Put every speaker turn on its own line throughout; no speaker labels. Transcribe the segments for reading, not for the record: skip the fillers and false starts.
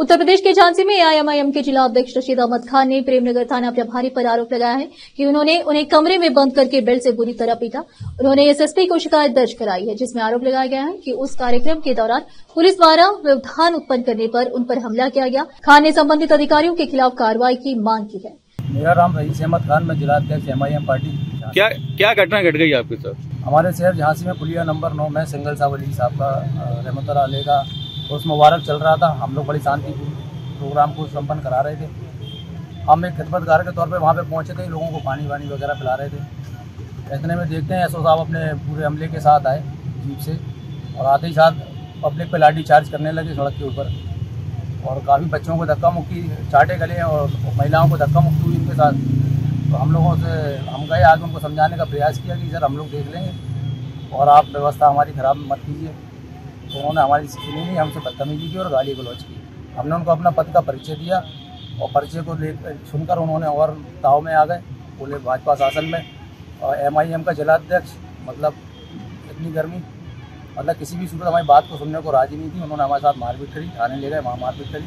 उत्तर प्रदेश के झांसी में एआईएमआईएम के जिला अध्यक्ष रशीद अहमद खान ने प्रेमनगर थाना प्रभारी पर आरोप लगाया है कि उन्होंने उन्हें कमरे में बंद करके बेल्ट से बुरी तरह पीटा। उन्होंने एसएसपी को शिकायत दर्ज कराई है, जिसमें आरोप लगाया गया है कि उस कार्यक्रम के दौरान पुलिस द्वारा व्यवधान उत्पन्न करने पर उन पर हमला किया गया। खान ने संबंधित अधिकारियों के खिलाफ कार्रवाई की मांग की है।
मेरा नाम रईस अहमद खान, मैं जिला अध्यक्ष एमआईएम पार्टी।
क्या घटना घट गई आपके साथ?
हमारे शहर झांसी में पुलिया नंबर 9 में सिंगल सावली साहब का रहमतुल्लाह अलैह का उस मुबारक चल रहा था। हम लोग बड़ी शांतिपूर्ण प्रोग्राम को संपन्न करा रहे थे। हम एक खिदमतगार के तौर पे वहाँ पे पहुँचे थे, लोगों को पानी वानी वगैरह पिला रहे थे। इतने में देखते हैं एसओ साहब अपने पूरे अमले के साथ आए जीप से, और आते ही साथ पब्लिक पे लाठी चार्ज करने लगे सड़क के ऊपर, और काफ़ी बच्चों को धक्का मुक्की, चाटे गले और महिलाओं को धक्का मुक्की हुई इनके साथ। तो हम लोगों से हम गए आगे, उनको समझाने का प्रयास किया कि सर हम लोग देख लेंगे और आप व्यवस्था हमारी ख़राब मत कीजिए। तो उन्होंने हमारी सुनी नहीं, हमसे बदतमीजी की और गाली गलौज की। हमने उनको अपना पद का परिचय दिया और परिचय को सुनकर उन्होंने और ताव में आ गए। बोले भाजपा शासन में और एमआईएम का जिला अध्यक्ष, मतलब इतनी गर्मी, मतलब किसी भी सूरत हमारी बात को सुनने को राजी नहीं थी। उन्होंने हमारे साथ मारपीट करी, थाने ले गए, वहाँ मारपीट करी।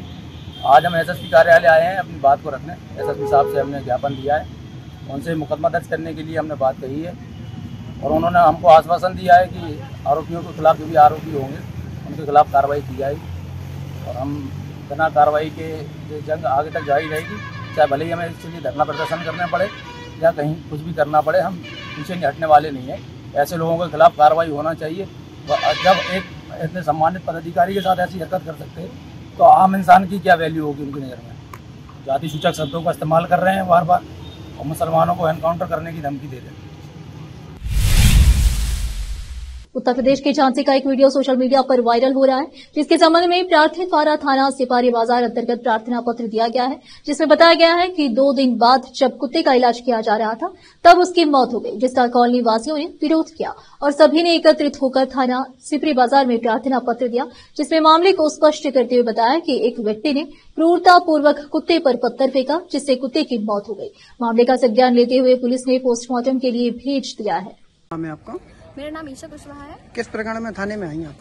आज हम एसएसपी कार्यालय आए हैं अपनी बात को रखने। एसएसपी साहब से हमने ज्ञापन दिया है, उनसे मुकदमा दर्ज करने के लिए हमने बात कही है, और उन्होंने हमको आश्वासन दिया है कि आरोपियों के खिलाफ जो भी आरोपी होंगे उनके खिलाफ कार्रवाई की जाएगी। और हम बिना कार्रवाई के जंग आगे तक जारी रहेगी, चाहे भले ही हमें इसके लिए धरना प्रदर्शन करना पड़े या कहीं कुछ भी करना पड़े, हम पीछे नहीं हटने वाले नहीं हैं। ऐसे लोगों के खिलाफ कार्रवाई होना चाहिए। जब एक इतने सम्मानित पदाधिकारी के साथ ऐसी हरकत कर सकते हैं तो आम इंसान की क्या वैल्यू होगी उनकी नज़र में। जाति सूचक शब्दों का इस्तेमाल कर रहे हैं बार बार, और मुसलमानों को एनकाउंटर करने की धमकी दे रहे हैं।
उत्तर प्रदेश के झांसी का एक वीडियो सोशल मीडिया पर वायरल हो रहा है, जिसके संबंध में प्रार्थनापारा थाना सिपाही बाजार अंतर्गत प्रार्थना पत्र दिया गया है, जिसमें बताया गया है कि 2 दिन बाद जब कुत्ते का इलाज किया जा रहा था तब उसकी मौत हो गई, जिसका कॉलोनी वासियों ने विरोध किया और सभी ने एकत्रित होकर थाना सिपाही बाजार में प्रार्थना पत्र दिया, जिसमें मामले को स्पष्ट करते हुए बताया कि एक व्यक्ति ने क्रूरतापूर्वक कुत्ते पर पत्थर फेंका, जिससे कुत्ते की मौत हो गई। मामले का संज्ञान लेते हुए पुलिस ने पोस्टमार्टम के लिए भेज दिया है।
मेरा नाम ईशा कुशवाहा है।
किस प्रकार में थाने में आई आप?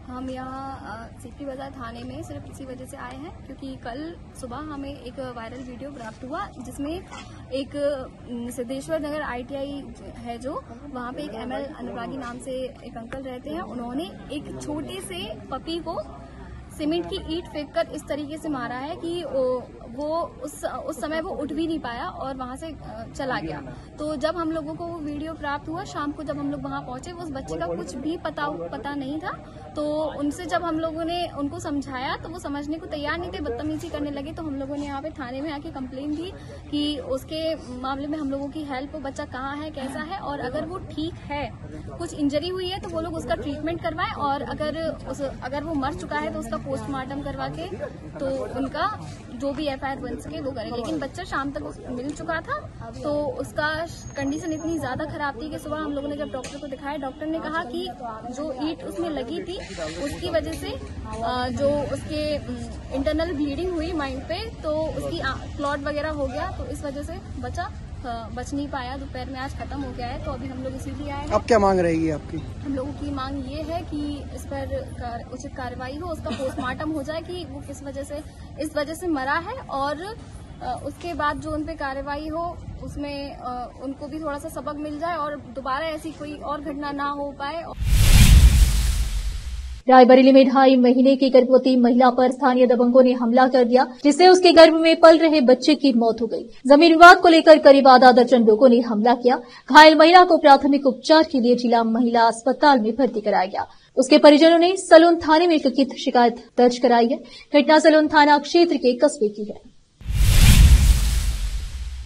हम यहाँ सिटी बाजार थाने में सिर्फ इसी वजह से आए हैं क्योंकि कल सुबह हमें एक वायरल वीडियो प्राप्त हुआ, जिसमें एक सिद्धेश्वर नगर ITI है जो वहाँ पे एक ML अनुरागी नाम से एक अंकल रहते हैं। उन्होंने एक छोटे से पपी को सीमेंट की ईंट फेंककर इस तरीके से मारा है कि वो उस समय वो उठ भी नहीं पाया और वहां से चला गया। तो जब हम लोगों को वो वीडियो प्राप्त हुआ, शाम को जब हम लोग वहां पहुंचे, उस बच्चे का कुछ भी पता नहीं था। तो उनसे जब हम लोगों ने उनको समझाया तो वो समझने को तैयार नहीं थे, बदतमीजी करने लगे। तो हम लोगों ने यहाँ पे थाने में आके कंप्लेन दी कि उसके मामले में हम लोगों की हेल्प, वो बच्चा कहाँ है, कैसा है, और अगर वो ठीक है, कुछ इंजरी हुई है तो वो लोग उसका ट्रीटमेंट करवाएं, और अगर वो मर चुका है तो उसका पोस्टमार्टम करवा के तो उनका जो भी FIR बन सके वो करें। लेकिन बच्चा शाम तक मिल चुका था, तो उसका कंडीशन इतनी ज्यादा खराब थी कि सुबह हम लोगों ने जब डॉक्टर को दिखाया, डॉक्टर ने कहा कि जो ईंट उसमें लगी थी उसकी वजह से जो उसके इंटरनल ब्लीडिंग हुई माइंड पे, तो उसकी क्लॉट वगैरह हो गया, तो इस वजह से बच्चा बच नहीं पाया। दोपहर में आज खत्म हो गया है, तो अभी हम लोग इसीलिए आए हैं।
अब क्या मांग रहेगी आपकी?
हम लोगों की मांग ये है कि इस पर उचित कार्रवाई हो, उसका पोस्टमार्टम हो जाए कि वो किस वजह से इस वजह से मरा है, और उसके बाद जो उन पे कार्रवाई हो उसमें उनको भी थोड़ा सा सबक मिल जाए और दोबारा ऐसी कोई और घटना ना हो पाए।
रायबरेली में 2.5 महीने की गर्भवती महिला पर स्थानीय दबंगों ने हमला कर दिया, जिससे उसके गर्भ में पल रहे बच्चे की मौत हो गई। जमीन विवाद को लेकर करीब आधा दर्जन लोगों ने हमला किया। घायल महिला को प्राथमिक उपचार के लिए जिला महिला अस्पताल में भर्ती कराया गया। उसके परिजनों ने सलोन थाने में लिखित शिकायत दर्ज कराई है। घटना सलोन थाना क्षेत्र के कस्बे की है।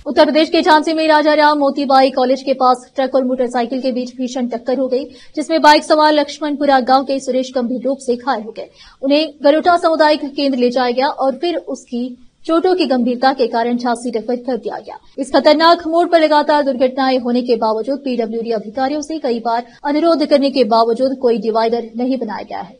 उत्तर प्रदेश के झांसी में राजाराम मोतीबाई कॉलेज के पास ट्रक और मोटरसाइकिल के बीच भीषण टक्कर हो गई, जिसमें बाइक सवार लक्ष्मणपुरा गांव के सुरेश गंभीर रूप से घायल हो गए। उन्हें गरुटा सामुदायिक केंद्र ले जाया गया और फिर उसकी चोटों की गंभीरता के कारण झांसी रेफर कर दिया गया। इस खतरनाक मोड़ पर लगातार दुर्घटनाएं होने के बावजूद PWD अधिकारियों से कई बार अनुरोध करने के बावजूद कोई डिवाइडर नहीं बनाया गया है।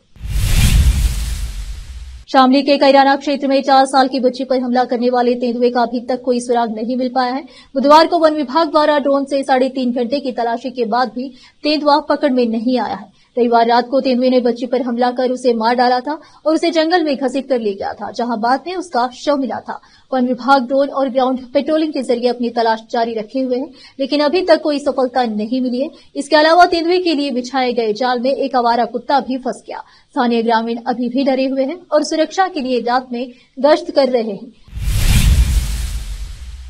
शामली के कैराना क्षेत्र में 4 साल की बच्ची पर हमला करने वाले तेंदुए का अभी तक कोई सुराग नहीं मिल पाया है। बुधवार को वन विभाग द्वारा ड्रोन से 3.5 घंटे की तलाशी के बाद भी तेंदुआ पकड़ में नहीं आया है। रविवार रात को तेंदुए ने बच्ची पर हमला कर उसे मार डाला था और उसे जंगल में घसीट कर ले गया था, जहां बाद में उसका शव मिला था। वन विभाग ड्रोन और ग्राउंड पेट्रोलिंग के जरिए अपनी तलाश जारी रखे हुए है, लेकिन अभी तक कोई सफलता नहीं मिली है। इसके अलावा तेंदुए के लिए बिछाए गए जाल में एक आवारा कुत्ता भी फंस गया। स्थानीय ग्रामीण अभी भी डरे हुए हैं और सुरक्षा के लिए रात में गश्त कर रहे हैं।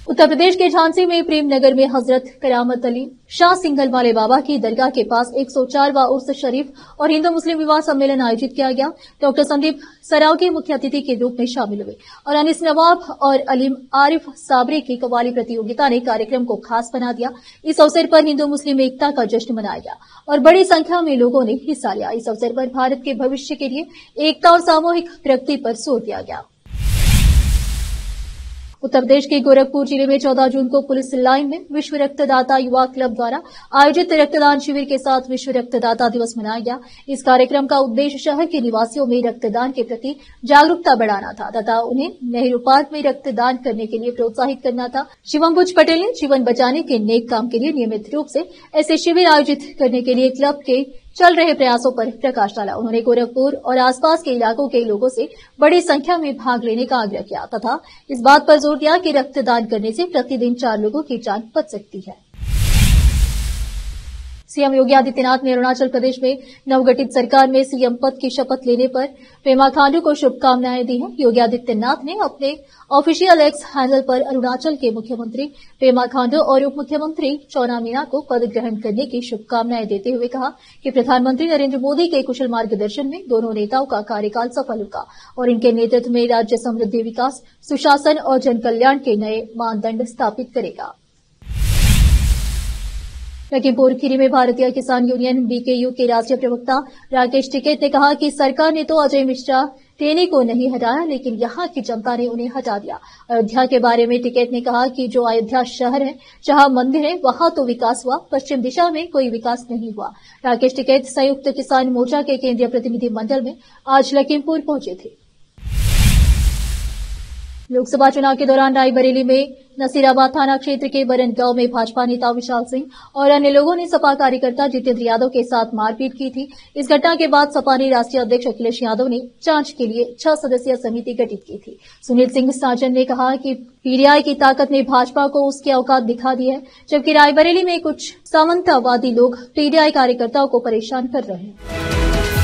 उत्तर प्रदेश के झांसी में प्रेम नगर में हजरत करामत अली शाह सिंघल वाले बाबा की दरगाह के पास 104वां उर्स शरीफ और हिंदू मुस्लिम विवाह सम्मेलन आयोजित किया गया। डॉक्टर संदीप सरावगी मुख्य अतिथि के रूप में शामिल हुए और अनिस नवाब और अलीम आरिफ साबरे की कव्वाली प्रतियोगिता ने कार्यक्रम को खास बना दिया। इस अवसर पर हिंदू मुस्लिम एकता का जश्न मनाया गया और बड़ी संख्या में लोगों ने हिस्सा लिया। इस अवसर पर भारत के भविष्य के लिए एकता और सामूहिक प्रगति पर जोर दिया गया। उत्तर प्रदेश के गोरखपुर जिले में 14 जून को पुलिस लाइन में विश्व रक्तदाता युवा क्लब द्वारा आयोजित रक्तदान शिविर के साथ विश्व रक्तदाता दिवस मनाया गया। इस कार्यक्रम का उद्देश्य शहर के निवासियों में रक्तदान के प्रति जागरूकता बढ़ाना था तथा उन्हें नेहरू पार्क में रक्तदान करने के लिए प्रोत्साहित करना था। शिवम्बुज पटेल ने जीवन बचाने के नेक काम के लिए नियमित रूप से ऐसे शिविर आयोजित करने के लिए क्लब के चल रहे प्रयासों पर प्रकाश डाला। उन्होंने गोरखपुर और आसपास के इलाकों के लोगों से बड़ी संख्या में भाग लेने का आग्रह किया तथा इस बात पर जोर दिया कि रक्तदान करने से प्रतिदिन 4 लोगों की जान बच सकती है। सीएम योगी आदित्यनाथ ने अरुणाचल प्रदेश में नवगठित सरकार में सीएम पद की शपथ लेने पर पेमा खांडू को शुभकामनाएं दी हैं। योगी आदित्यनाथ ने अपने ऑफिशियल एक्स हैंडल पर अरुणाचल के मुख्यमंत्री पेमा खांडू और उप मुख्यमंत्री चौना मीना को पद ग्रहण करने की शुभकामनाएं देते हुए कहा कि प्रधानमंत्री नरेंद्र मोदी के कुशल मार्गदर्शन में दोनों नेताओं का कार्यकाल सफल होगा और इनके नेतृत्व में राज्य समृद्धि, विकास, सुशासन और जनकल्याण के नए मानदंड स्थापित करेगा। लखीमपुर खीरी में भारतीय किसान यूनियन बीकेयू के राष्ट्रीय प्रवक्ता राकेश टिकैत ने कहा कि सरकार ने तो अजय मिश्रा टेनी को नहीं हटाया, लेकिन यहां की जनता ने उन्हें हटा दिया। अयोध्या के बारे में टिकैत ने कहा कि जो अयोध्या शहर है, जहां मंदिर है, वहां तो विकास हुआ, पश्चिम दिशा में कोई विकास नहीं हुआ। राकेश टिकैत संयुक्त किसान मोर्चा के केंद्रीय प्रतिनिधि मंडल में आज लखीमपुर पहुंचे थे। लोकसभा चुनाव के दौरान रायबरेली में नसीराबाद थाना क्षेत्र के बरन गांव में भाजपा नेता विशाल सिंह और अन्य लोगों ने सपा कार्यकर्ता जितेंद्र यादव के साथ मारपीट की थी। इस घटना के बाद सपा ने राष्ट्रीय अध्यक्ष अखिलेश यादव ने जांच के लिए 6 सदस्यीय समिति गठित की थी। सुनील सिंह साजन ने कहा कि पीडीआई की ताकत ने भाजपा को उसकी औकात दिखा दी है, जबकि रायबरेली में कुछ सामंतवादी लोग पीडीआई कार्यकर्ताओं को परेशान कर रहे हैं।